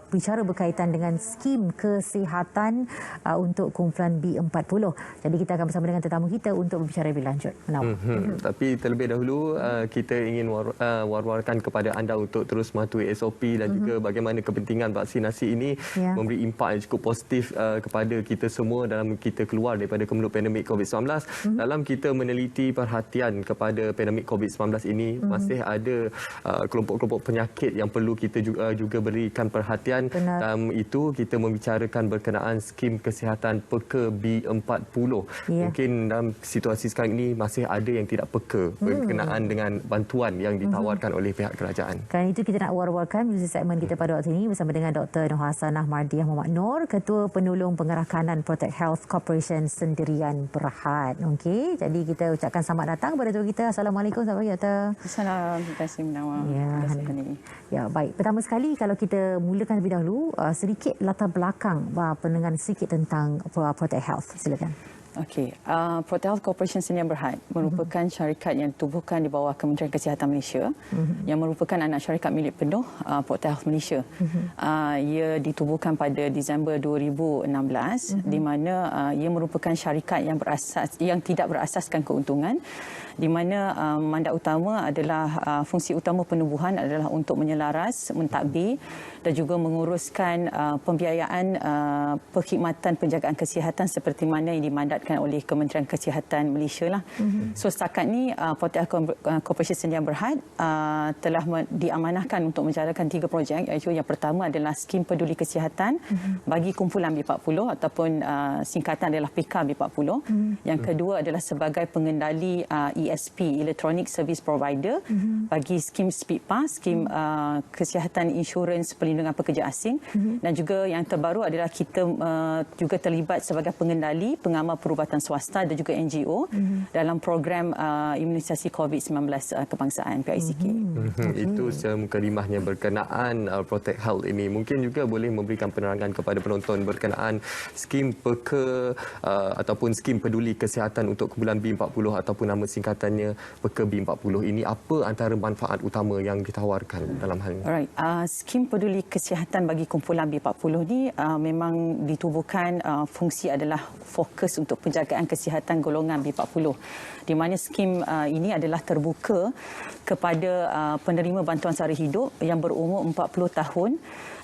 bicara berkaitan dengan skim kesihatan untuk kumpulan B40. Jadi kita akan bersama dengan tetamu kita untuk berbicara lebih lanjut. Tapi terlebih dahulu kita ingin war-warkan kepada anda untuk terus mematuhi SOP dan juga bagaimana kepentingan vaksinasi ini memberi impak yang cukup positif kepada kita semua dalam kita keluar daripada kemelut pandemik COVID-19. Dalam kita meneliti perhatian kepada pandemik COVID-19 ini, masih ada kelompok-kelompok penyakit yang perlu kita juga berikan perhatian. Dalam itu kita membicarakan berkenaan skim kesihatan peka B40. Mungkin dalam situasi sekarang ini masih ada yang tidak peka berkenaan dengan bantuan yang ditawarkan oleh pihak kerajaan. Kerana itu kita nak war-warkan di segmen kita pada waktu ini bersama dengan Dr. Nur Hasanah Mardiah Muhammad Nur, Ketua Penolong Pengarah Kanan Protect Health Corporation Sendirian Berhad. Okey, jadi kita ucapkan selamat datang kepada Dr. kita. Assalamualaikum, selamat pagi Dr. Assalamualaikum, terima kasih Menawar. Ya, baik. Pertama sekali kalau kita mulakan terlebih dahulu sedikit latar belakang pendengaran sedikit tentang Protect Health. Silakan. Okey, Protect Health Corporation Sendirian Berhad merupakan syarikat yang ditubuhkan di bawah Kementerian Kesihatan Malaysia yang merupakan anak syarikat milik penuh Protect Health Malaysia. Ia ditubuhkan pada Disember 2016 di mana ia merupakan syarikat yang tidak berasaskan keuntungan, di mana mandat utama adalah fungsi utama penubuhan adalah untuk menyelaras, mentadbir dan juga menguruskan pembiayaan perkhidmatan penjagaan kesihatan seperti mana yang dimandatkan oleh Kementerian Kesihatan Malaysia lah. So setakat ni Protect Health Corporation Sendirian Berhad telah diamanahkan untuk menjalankan 3 projek, iaitu yang pertama adalah skim peduli kesihatan bagi kumpulan B40 ataupun singkatan adalah PK-B40. Yang kedua adalah sebagai pengendali ESP, Electronic Service Provider, bagi skim SPIPA, skim kesihatan insurans perlindungan pekerja asing. Dan juga yang terbaru adalah kita juga terlibat sebagai pengendali pengamal perubatan swasta dan juga NGO dalam program imunisasi COVID-19 kebangsaan PICK. Itu semukadimahnya berkenaan Protect Health ini. Mungkin juga boleh memberikan penerangan kepada penonton berkenaan skim peka ataupun skim peduli kesihatan untuk kumpulan B40 ataupun nama singkatannya peka B40 ini. Apa antara manfaat utama yang ditawarkan dalam hal ini? Alright, skim peduli kesihatan bagi kumpulan B40 ni memang ditubuhkan fungsi adalah fokus untuk penjagaan kesihatan golongan B40, di mana skim ini adalah terbuka kepada penerima bantuan sara hidup yang berumur 40 tahun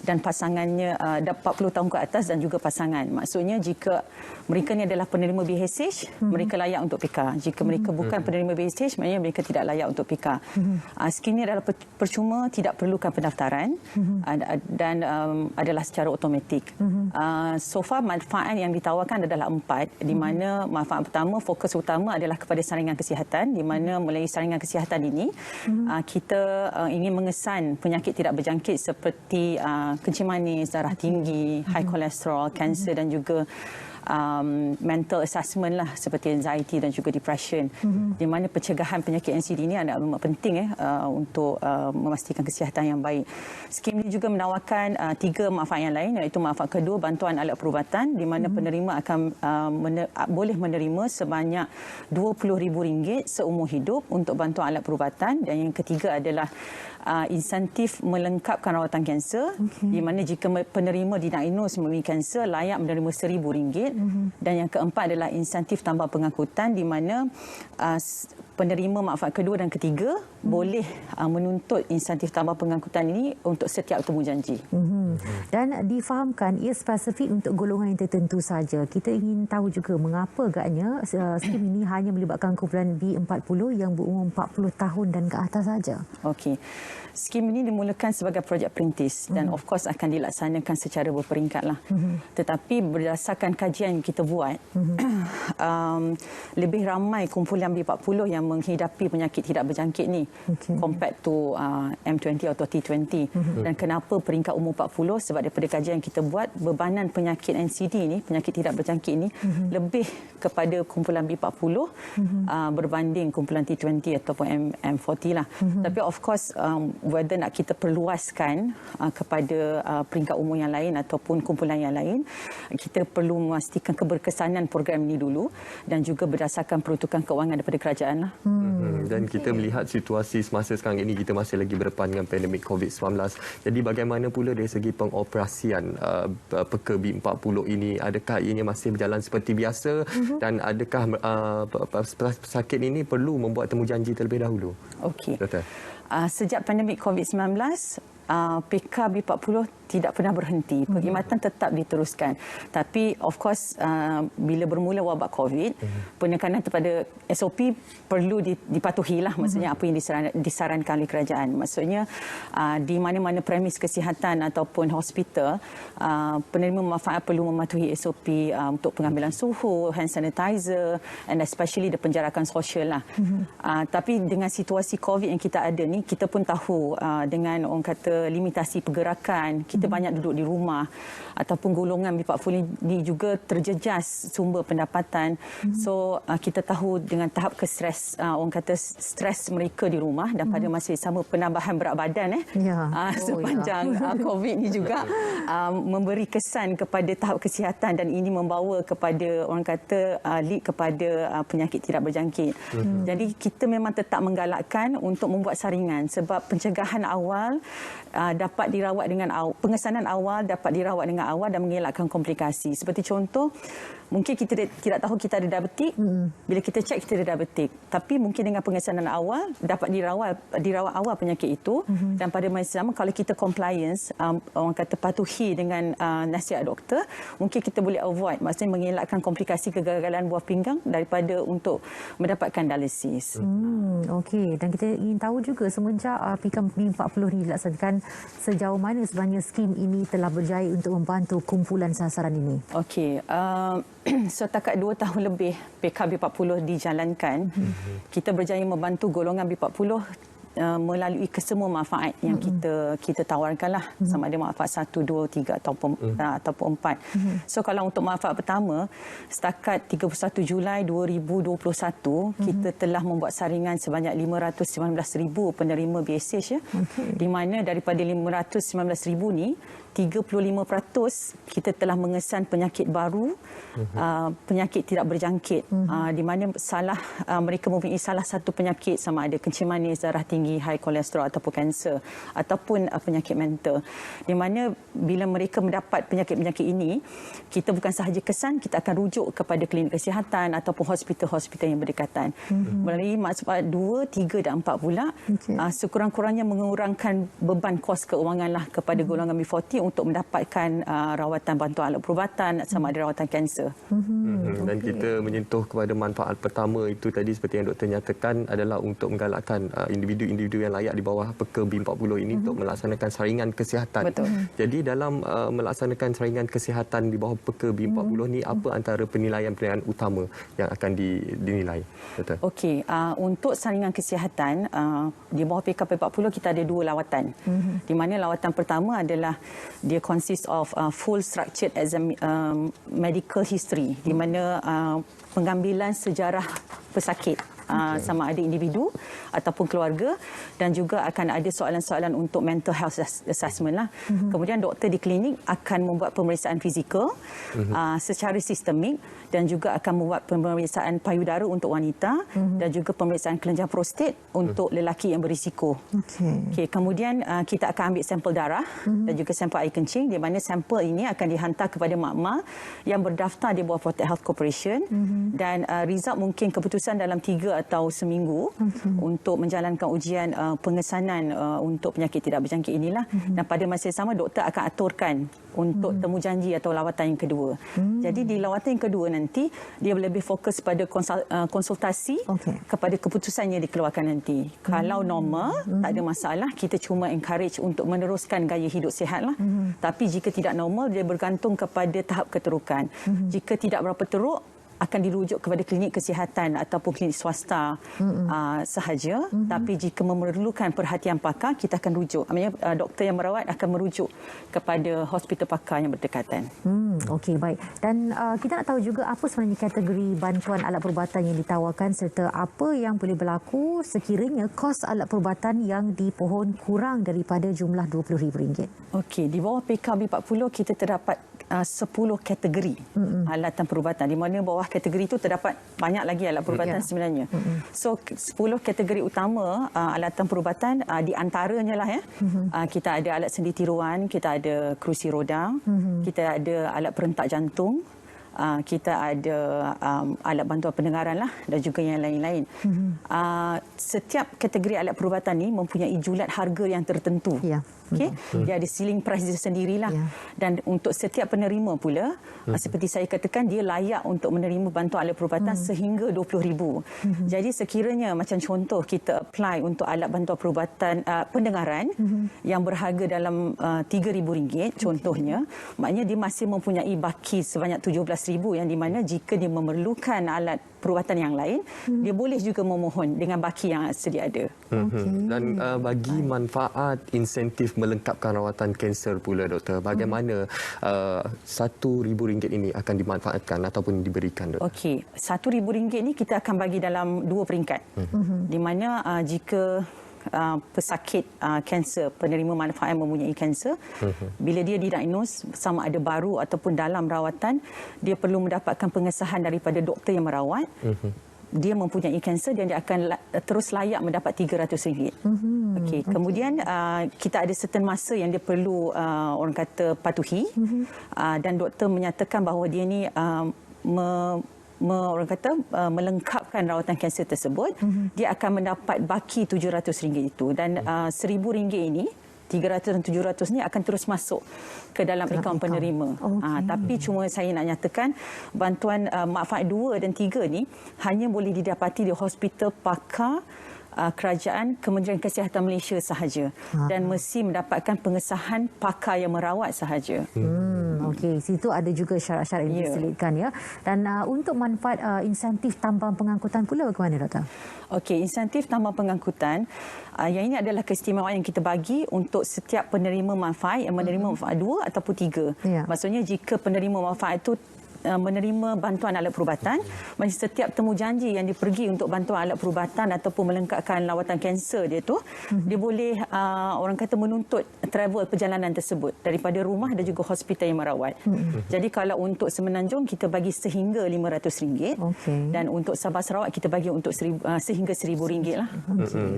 dan pasangannya 40 tahun ke atas dan juga pasangan. Maksudnya jika mereka ni adalah penerima BHH, mereka layak untuk PK. Jika mereka bukan penerima BHH, maknanya mereka tidak layak untuk PK. Skim ini adalah percuma, tidak perlukan pendaftaran dan adalah secara automatik. So far manfaat yang ditawarkan adalah 4, di mana manfaat pertama, fokus utama adalah kepada saringan kesihatan, di mana melalui saringan kesihatan ini kita ingin mengesan penyakit tidak berjangkit seperti kencing manis, darah tinggi, high kolesterol, kanser dan juga mental assessment lah seperti anxiety dan juga depression, di mana pencegahan penyakit NCD ini adalah amat penting untuk memastikan kesihatan yang baik. Skim ini juga menawarkan 3 manfaat yang lain, iaitu manfaat kedua, bantuan alat perubatan, di mana penerima akan boleh menerima sebanyak RM20,000 seumur hidup untuk bantuan alat perubatan. Dan yang ketiga adalah insentif melengkapkan rawatan kanser, di mana jika penerima didiagnos memiliki kanser layak menerima RM1,000. Dan yang keempat adalah insentif tambah pengangkutan, di mana penerima manfaat kedua dan ketiga boleh menuntut insentif tambah pengangkutan ini untuk setiap temu janji. Dan difahamkan ia spesifik untuk golongan yang tertentu saja. Kita ingin tahu juga mengapa agaknya skim ini hanya melibatkan kumpulan B40 yang berumur 40 tahun dan ke atas saja. Okey. Skim ini dimulakan sebagai projek perintis dan of course akan dilaksanakan secara berperingkat lah. Tetapi berdasarkan kajian yang kita buat, lebih ramai kumpulan B40 yang menghidapi penyakit tidak berjangkit ni compared to M20 atau T20. Dan kenapa peringkat umur 40? Sebab daripada kajian yang kita buat, bebanan penyakit NCD ni, penyakit tidak berjangkit ni, lebih kepada kumpulan B40 berbanding kumpulan T20 ataupun M40 lah. Tapi of course whether nak kita perluaskan kepada peringkat umur yang lain ataupun kumpulan yang lain, kita perlu memastikan keberkesanan program ini dulu dan juga berdasarkan peruntukan keuangan daripada kerajaan lah. lah. Dan kita melihat situasi semasa sekarang ini, kita masih lagi berdepan dengan pandemik COVID-19. Jadi bagaimana pula dari segi pengoperasian Peka B40 ini? Adakah ianya masih berjalan seperti biasa dan adakah pesakit ini perlu membuat temujanji terlebih dahulu? Okey. Doktor. Sejak pandemik COVID-19, PK B40 tidak pernah berhenti. Perkhidmatan tetap diteruskan. Tapi of course bila bermula wabak COVID, penekanan kepada SOP perlu dipatuhilah, maksudnya apa yang disarankan oleh kerajaan. Maksudnya di mana-mana premis kesihatan ataupun hospital, penerima manfaat perlu mematuhi SOP untuk pengambilan suhu, hand sanitizer, and especially the penjarakan sosial lah. Tapi dengan situasi COVID yang kita ada ni, kita pun tahu dengan orang kata limitasi pergerakan, kita banyak duduk di rumah, ataupun golongan B40 ini juga terjejas sumber pendapatan. So kita tahu dengan tahap orang kata stres mereka di rumah, dan pada masa yang sama penambahan berat badan sepanjang COVID ini juga memberi kesan kepada tahap kesihatan, dan ini membawa kepada orang kata lead kepada penyakit tidak berjangkit. Jadi kita memang tetap menggalakkan untuk membuat saringan, sebab pencegahan awal dapat dirawat dengan pengesanan awal dapat dirawat dengan awal dan mengelakkan komplikasi. Seperti contoh, mungkin kita tidak tahu kita ada diabetik, bila kita cek kita ada diabetik, tapi mungkin dengan pengesanan awal dapat dirawat awal penyakit itu, dan pada masa sama kalau kita compliance, orang kata patuhi dengan nasihat doktor, mungkin kita boleh avoid, maksudnya mengelakkan komplikasi kegagalan buah pinggang daripada untuk mendapatkan dialisis. Okey, dan kita ingin tahu juga semenjak PKM B40 ini dilaksanakan, sejauh mana sebenarnya skim ini telah berjaya untuk membantu kumpulan sasaran ini? Okey, setakat 2 tahun lebih PK B40 dijalankan, kita berjaya membantu golongan B40 melalui kesemua manfaat yang kita tawarkanlah, sama ada manfaat 1, 2, 3 ataupun 4. So kalau untuk manfaat pertama, setakat 31 Julai 2021 kita telah membuat saringan sebanyak 519,000 penerima BSH, di mana daripada 519,000 ni 35% kita telah mengesan penyakit baru, penyakit tidak berjangkit, di mana mereka mempunyai salah satu penyakit, sama ada kencing manis, darah tinggi, high kolesterol ataupun kanser, ataupun penyakit mental. Di mana bila mereka mendapat penyakit-penyakit ini, kita bukan sahaja kesan, kita akan rujuk kepada klinik kesihatan ataupun hospital-hospital yang berdekatan. Melalui manfaat 2, 3 dan 4 pula, sekurang-kurangnya mengurangkan beban kos keuangan lah kepada golongan B40 untuk mendapatkan rawatan bantuan alat perubatan, sama ada rawatan kanser. Dan kita menyentuh kepada manfaat pertama itu tadi, seperti yang doktor nyatakan, adalah untuk menggalakkan individu-individu yang layak di bawah Peka B40 ini untuk melaksanakan saringan kesihatan. Betul. Jadi dalam melaksanakan saringan kesihatan di bawah Peka B40 ni, apa antara penilaian-penilaian utama yang akan dinilai? Doktor. Okey, untuk saringan kesihatan di bawah PK B40 kita ada 2 lawatan. Di mana lawatan pertama adalah dia consist of full structured medical history, di mana pengambilan sejarah pesakit, sama ada individu ataupun keluarga, dan juga akan ada soalan-soalan untuk mental health assessment lah. Kemudian doktor di klinik akan membuat pemeriksaan fizikal secara sistemik, dan juga akan membuat pemeriksaan payudara untuk wanita, dan juga pemeriksaan kelenjar prostat untuk lelaki yang berisiko. Okay, kemudian kita akan ambil sampel darah dan juga sampel air kencing, di mana sampel ini akan dihantar kepada mak-mak yang berdaftar di bawah Protect Health Corporation, dan result mungkin keputusan dalam 3 atau seminggu untuk menjalankan ujian pengesanan untuk penyakit tidak berjangkit inilah. Dan pada masa yang sama doktor akan aturkan untuk temujanji atau lawatan yang kedua. Jadi di lawatan yang kedua nanti dia lebih fokus pada konsultasi kepada keputusan yang dikeluarkan nanti. Kalau normal, tak ada masalah, kita cuma encourage untuk meneruskan gaya hidup sihat lah. Tapi jika tidak normal, dia bergantung kepada tahap keterukan. Jika tidak berapa teruk, akan dirujuk kepada klinik kesihatan ataupun klinik swasta sahaja. Tapi jika memerlukan perhatian pakar, kita akan rujuk. Maksudnya doktor yang merawat akan merujuk kepada hospital pakar yang berdekatan. Okey, baik. Dan kita nak tahu juga apa sebenarnya kategori bantuan alat perubatan yang ditawarkan, serta apa yang boleh berlaku sekiranya kos alat perubatan yang dipohon kurang daripada jumlah RM20,000. Okey, di bawah PK B40 kita terdapat 10 kategori alatan perubatan, di mana bawah kategori itu terdapat banyak lagi alat perubatan sebenarnya. So 10 kategori utama alatan perubatan, di antaranya lah kita ada alat sendi tiruan, kita ada kerusi roda, kita ada alat perentak jantung, kita ada alat bantuan pendengaran lah, dan juga yang lain-lain. Setiap kategori alat perubatan ni mempunyai julat harga yang tertentu. Okey, dia ada ceiling price dia sendirilah. Dan untuk setiap penerima pula, seperti saya katakan, dia layak untuk menerima bantuan alat perubatan sehingga RM20,000. Jadi sekiranya macam contoh kita apply untuk alat bantuan perubatan pendengaran yang berharga dalam RM3,000 contohnya, maknanya dia masih mempunyai baki sebanyak RM17,000, yang di mana jika dia memerlukan alat perubatan yang lain, dia boleh juga memohon dengan baki yang sedia ada. Dan bagi manfaat insentif melengkapkan rawatan kanser pula, doktor, bagaimana RM1,000 ini akan dimanfaatkan ataupun diberikan, doktor? Okey, RM1,000 ni kita akan bagi dalam 2 peringkat. Di mana jika pesakit kanser, penerima manfaat yang mempunyai kanser, bila dia didiagnose sama ada baru ataupun dalam rawatan, dia perlu mendapatkan pengesahan daripada doktor yang merawat. Dia mempunyai kanser dan dia akan terus layak mendapat RM300. Okey, kemudian kita ada certain masa yang dia perlu orang kata patuhi, dan doktor menyatakan bahawa dia ni orang kata melengkapkan rawatan kanser tersebut, dia akan mendapat baki RM700 itu, dan RM1,000 ini, 300 dan 700 ni akan terus masuk ke dalam akaun penerima. Tapi cuma saya nak nyatakan, bantuan manfaat 2 dan 3 ni hanya boleh didapati di hospital pakar kerajaan Kementerian Kesihatan Malaysia sahaja, dan mesti mendapatkan pengesahan pakar yang merawat sahaja. Okey, situ ada juga syarat-syarat yang diselitkan ya. Dan untuk manfaat insentif tambang pengangkutan pula bagaimana, doktor? Okey, insentif tambang pengangkutan, yang ini adalah keistimewaan yang kita bagi untuk setiap penerima manfaat yang menerima manfaat 2 ataupun 3. Maksudnya jika penerima manfaat itu menerima bantuan alat perubatan, macam setiap temu janji yang dipergi untuk bantuan alat perubatan ataupun melengkapkan lawatan kanser dia tu, dia boleh orang kata menuntut travel perjalanan tersebut daripada rumah dan juga hospital yang merawat. Jadi kalau untuk Semenanjung kita bagi sehingga RM500, dan untuk Sabah Sarawak kita bagi untuk sehingga RM1,000 lah.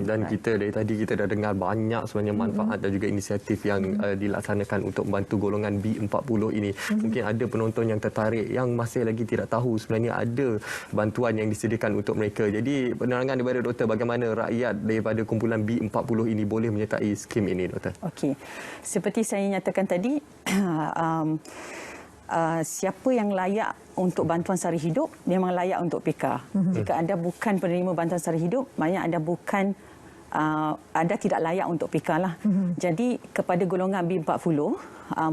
Dan kita dari tadi kita dah dengar banyak sebenarnya manfaat dan juga inisiatif yang dilaksanakan untuk membantu golongan B40 ini. Mungkin ada penonton yang tertarik yang masih lagi tidak tahu sebenarnya ada bantuan yang disediakan untuk mereka. Jadi penerangan daripada doktor, bagaimana rakyat daripada kumpulan B40 ini boleh menyertai skim ini, doktor? Okey, seperti saya nyatakan tadi, siapa yang layak untuk bantuan sara hidup memang layak untuk PK. Jika anda bukan penerima bantuan sara hidup, maknanya anda bukan anda tidak layak untuk PK lah. Jadi kepada golongan B40,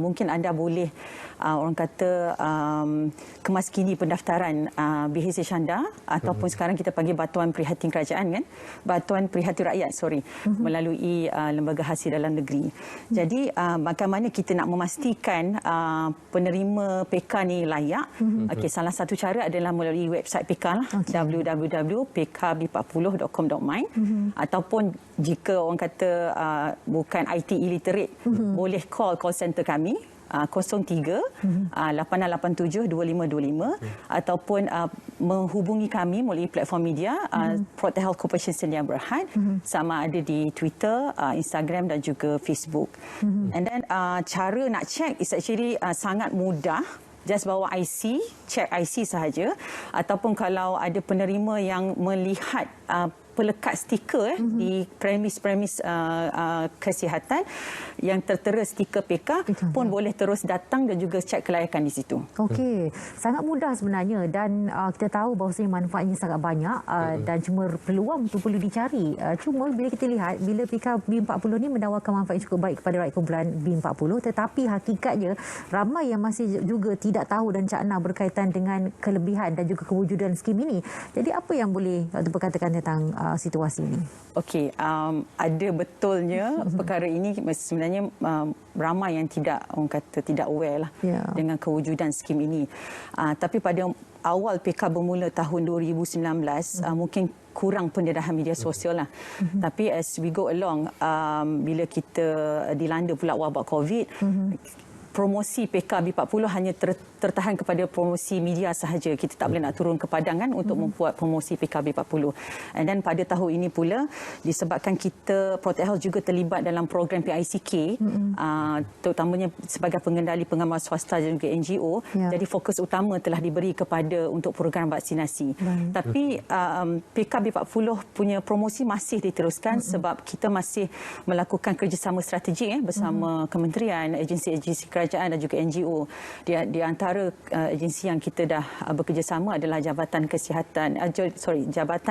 mungkin anda boleh orang kata kemaskini pendaftaran BHC Syanda, ataupun sekarang kita panggil Bantuan Prihatin Kerajaan, kan? Bantuan Prihatin Rakyat, melalui Lembaga Hasil Dalam Negeri. Jadi bagaimana kita nak memastikan penerima PK ni layak? Okey, salah satu cara adalah melalui website PK lah, www.pkb40.com.my, ataupun jika orang kata bukan IT illiterate, boleh call center kami 03-8687-2525, ataupun menghubungi kami melalui platform media Protect Health Corporation Sedia Berhad, sama ada di Twitter, Instagram dan juga Facebook. And then cara nak check is actually sangat mudah. Just bawa IC, check IC sahaja, ataupun kalau ada penerima yang melihat pelekat stiker di premis-premis kesihatan yang tertera stiker PK, pun boleh terus datang dan juga cek kelayakan di situ. Okey, sangat mudah sebenarnya, dan kita tahu bahawasanya manfaatnya sangat banyak, dan cuma peluang tu perlu dicari. Cuma bila kita lihat, bila PK B40 ni menawarkan manfaat yang cukup baik kepada rakyat kumpulan B40, tetapi hakikatnya ramai yang masih juga tidak tahu dan cakna berkaitan dengan kelebihan dan juga kewujudan skim ini. Jadi apa yang boleh berkatakan tentang situasi ini? Okey, ada betulnya perkara ini sebenarnya ramai yang tidak, orang kata tidak aware lah dengan kewujudan skim ini. Tapi pada awal PK bermula tahun 2019, mungkin kurang pendedahan media sosial lah. Tapi as we go along, bila kita dilanda pula wabak COVID, promosi PKB40 hanya tertahan kepada promosi media sahaja. Kita tak boleh nak turun ke padang kan untuk membuat promosi PKB40. Dan pada tahun ini pula disebabkan kita Protect Health juga terlibat dalam program PICK, terutamanya sebagai pengendali pengamal swasta dan juga NGO. Jadi fokus utama telah diberi kepada untuk program vaksinasi. Tapi PKB40 punya promosi masih diteruskan sebab kita masih melakukan kerjasama strategik bersama kementerian, agensi-agensi kerajaan dan juga NGO. Di antara agensi yang kita dah bekerjasama adalah Jabatan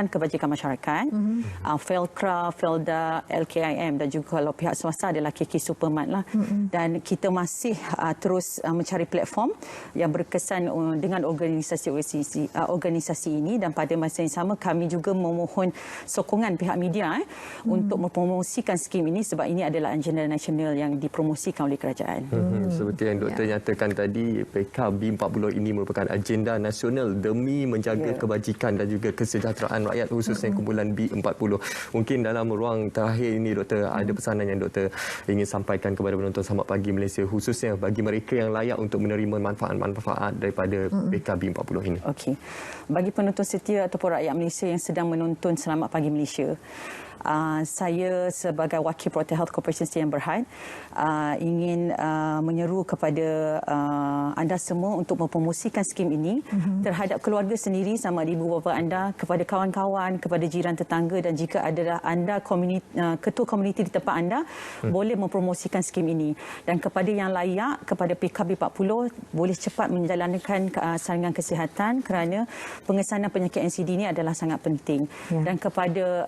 Kebajikan Masyarakat, Felcra, Felda, LKIM dan juga kalau pihak swasta adalah KK Supermart lah. Dan kita masih terus mencari platform yang berkesan dengan organisasi ini, dan pada masa yang sama kami juga memohon sokongan pihak media untuk mempromosikan skim ini sebab ini adalah agenda nasional yang dipromosikan oleh kerajaan. Seperti yang doktor nyatakan tadi, PKB40 ini merupakan agenda nasional demi menjaga kebajikan dan juga kesejahteraan rakyat, khususnya kumpulan B40. Mungkin dalam ruang terakhir ini doktor, ada pesanan yang doktor ingin sampaikan kepada penonton Selamat Pagi Malaysia, khususnya bagi mereka yang layak untuk menerima manfaat-manfaat daripada PKB40 ini. Okey. Bagi penonton setia ataupun rakyat Malaysia yang sedang menonton Selamat Pagi Malaysia, saya sebagai wakil Protect Health Corporation Sdn Bhd ingin menyeru kepada anda semua untuk mempromosikan skim ini terhadap keluarga sendiri, sama ada ibu bapa anda, kepada kawan-kawan, kepada jiran tetangga, dan jika adalah anda ketua komuniti di tempat anda, boleh mempromosikan skim ini. Dan kepada yang layak, kepada PKB40, boleh cepat menjalankan saringan kesihatan kerana pengesanan penyakit NCD ini adalah sangat penting. Dan kepada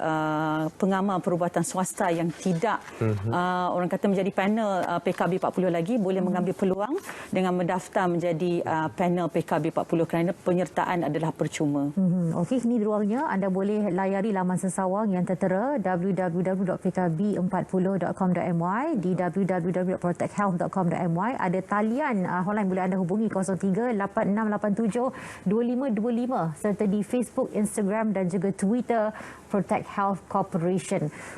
pengamal perubatan swasta yang tidak orang kata menjadi panel PKB40 lagi, boleh mengambil peluang dengan mendaftar menjadi panel PKB40 kerana penyertaan adalah percuma. Okey, ini ruangnya. Anda boleh layari laman sesawang yang tertera www.pkb40.com.my, di www.protecthealth.com.my. Ada talian hotline boleh anda hubungi 03-8687-2525, serta di Facebook, Instagram dan juga Twitter Protect Health Corporation.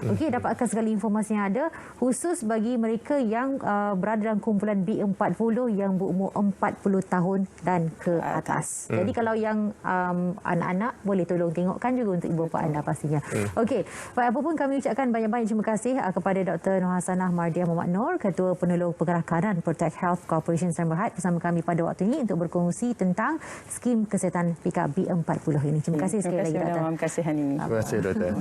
Okey, dapatkan segala informasi yang ada khusus bagi mereka yang berada dalam kumpulan B40 yang berumur 40 tahun dan ke atas. Jadi kalau yang anak-anak, boleh tolong tengokkan juga untuk ibu bapa anda pastinya. Okey, baik, apa pun kami ucapkan banyak-banyak terima kasih kepada Dr. Nur Hasanah Mardiah Muhammad Noor, Ketua Penolong Pengerakanan Protect Health Corporation Sdn Bhd, bersama kami pada waktu ini untuk berkongsi tentang skim kesihatan PKB40 ini. Terima kasih sekali lagi, Doktor. Terima kasih, Hani. Terima kasih, doktor.